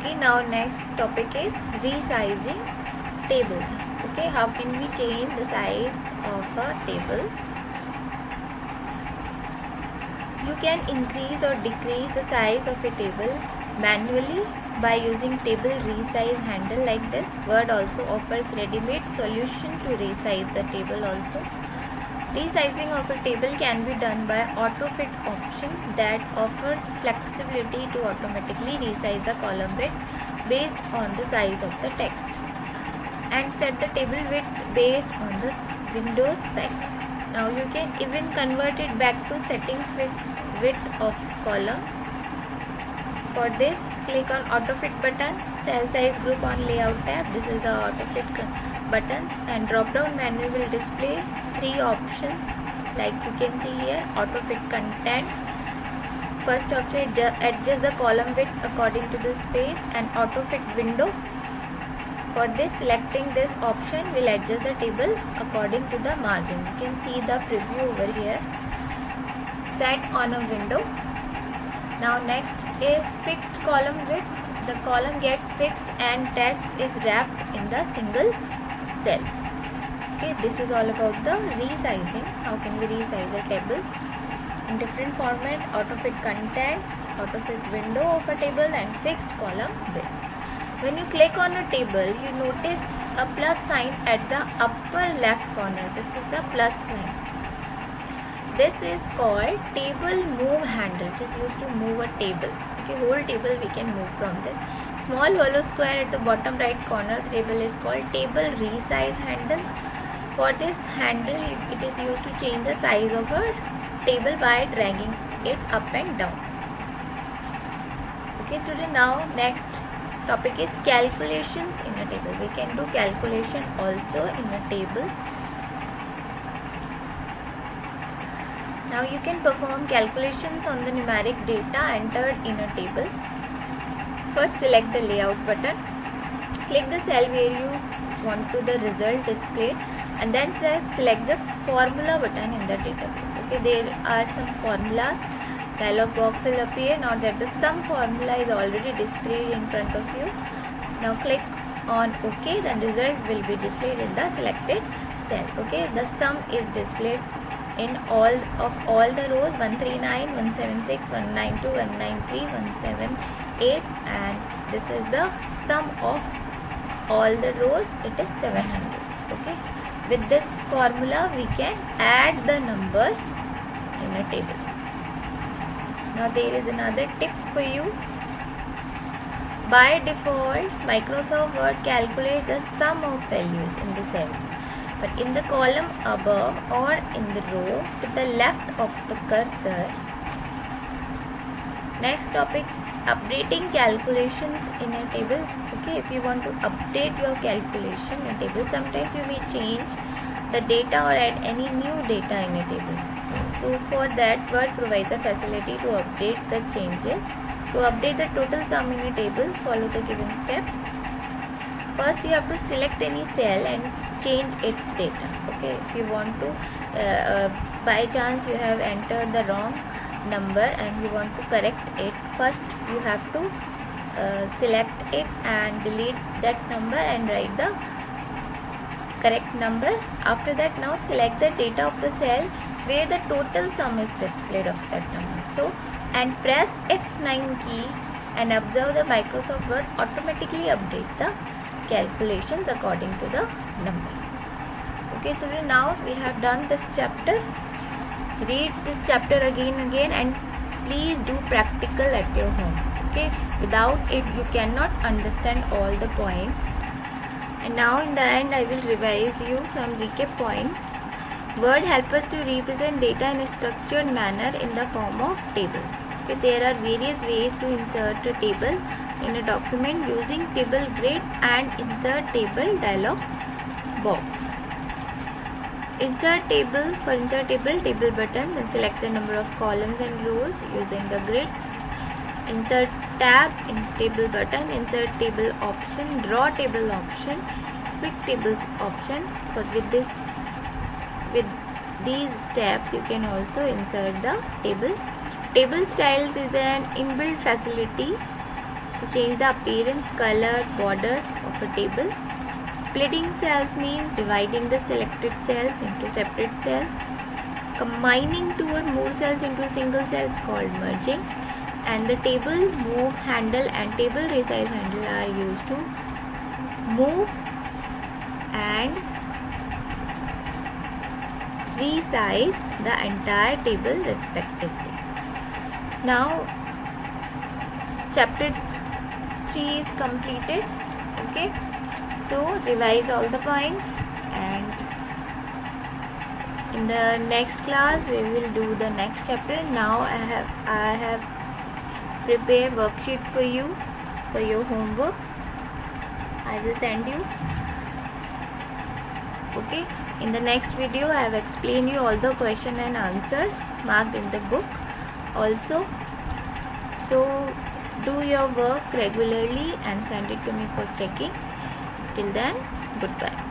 Okay, now next topic is resizing tables. Okay, how can we change the size of a table? You can increase or decrease the size of a table manually by using table resize handle like this. Word also offers ready-made solution to resize the table also. Resizing of a table can be done by AutoFit option that offers flexibility to automatically resize the column width based on the size of the text and set the table width based on the Windows size. Now you can even convert it back to setting fixed width of columns. For this, click on AutoFit button, cell size group on layout tab. This is the AutoFit buttons, and drop down menu will display three options like you can see here. AutoFit content. First option, adjust the column width according to the space, and AutoFit window. For this, selecting this option will adjust the table according to the margin. You can see the preview over here. Set on a window. Now next is fixed column width. The column gets fixed and text is wrapped in the single cell. Okay, this is all about the resizing. How can we resize a table in different format? AutoFit contents, AutoFit window of a table, and fixed column width. When you click on a table, you notice a plus sign at the upper left corner. This is the plus sign. This is called table move handle. It is used to move a table. Okay, whole table we can move from this. Small hollow square at the bottom right corner table is called table resize handle. For this handle, it is used to change the size of a table by dragging it up and down. Okay, student. Now next topic is calculations in a table. We can do calculation also in a table. Now you can perform calculations on the numeric data entered in a table. First, select the layout button. Click the cell where you want to the result displayed, and then select the formula button in the data. Okay, there are some formulas. Dialog box will appear. Now that the sum formula is already displayed in front of you. Now click on OK. Then result will be displayed in the selected cell. Okay, the sum is displayed in all the rows 139, 176, 192, 193, 178, and this is the sum of all the rows. It is 700. Okay, with this formula we can add the numbers in a table. Now there is another tip for you. By default, Microsoft Word calculates the sum of values in the cells. But in the column above or in the row to the left of the cursor. Next topic, updating calculations in a table. Okay, if you want to update your calculation in a table, sometimes you may change the data or add any new data in a table. So for that, Word provides a facility to update the changes. To update the total sum in a table, follow the given steps. First, you have to select any cell and change its data. Okay, if you want to by chance you have entered the wrong number and you want to correct it, first you have to select it and delete that number and write the correct number. After that, now select the data of the cell where the total sum is displayed of that number. So, and press F9 key and observe the Microsoft Word automatically update the calculations according to the number. Okay, so now we have done this chapter. Read this chapter again and please do practical at your home. Okay, without it you cannot understand all the points. And now in the end I will revise you some recap points. Word helps us to represent data in a structured manner in the form of tables. Okay, there are various ways to insert a table in a document using table grid and insert table dialog box. Insert table. For insert table button, then select the number of columns and rows using the grid. Insert tab in table button, insert table option, draw table option, quick tables option. But with these tabs you can also insert the table. Table styles is an inbuilt facility to change the appearance, color, borders of a table. Splitting cells means dividing the selected cells into separate cells. Combining two or more cells into a single cell is called merging. And the table move handle and table resize handle are used to move and resize the entire table respectively. Now chapter 3 is completed. Okay, so revise all the points, and in the next class we will do the next chapter. Now I have prepared worksheet for you for your homework. I will send you. Okay, in the next video I have explained you all the question and answers marked in the book also. So do your work regularly and send it to me for checking. Till then, goodbye.